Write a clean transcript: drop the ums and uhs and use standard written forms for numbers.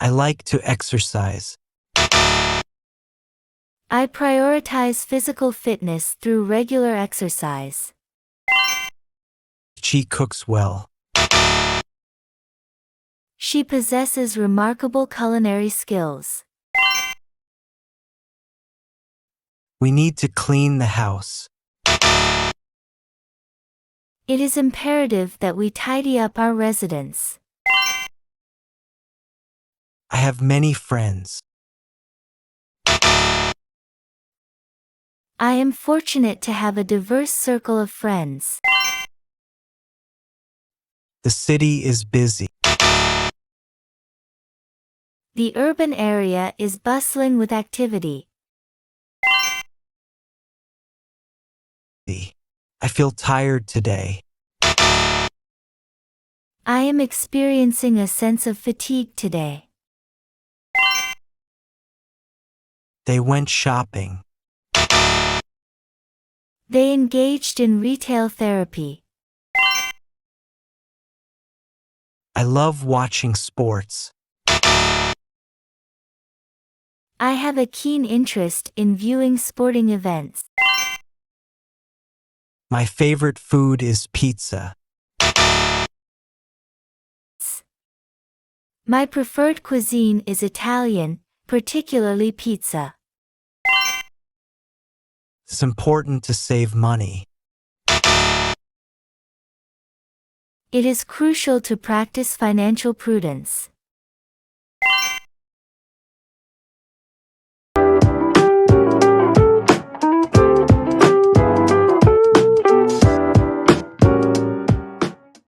I like to exercise. I prioritize physical fitness through regular exercise. She cooks well. She possesses remarkable culinary skills. We need to clean the house. It is imperative that we tidy up our residence. I have many friends. I am fortunate to have a diverse circle of friends. The city is busy. The urban area is bustling with activity. I feel tired today. I am experiencing a sense of fatigue today. They went shopping. They engaged in retail therapy. I love watching sports. I have a keen interest in viewing sporting events. My favorite food is pizza. My preferred cuisine is Italian, particularly pizza. It's important to save money. It is crucial to practice financial prudence.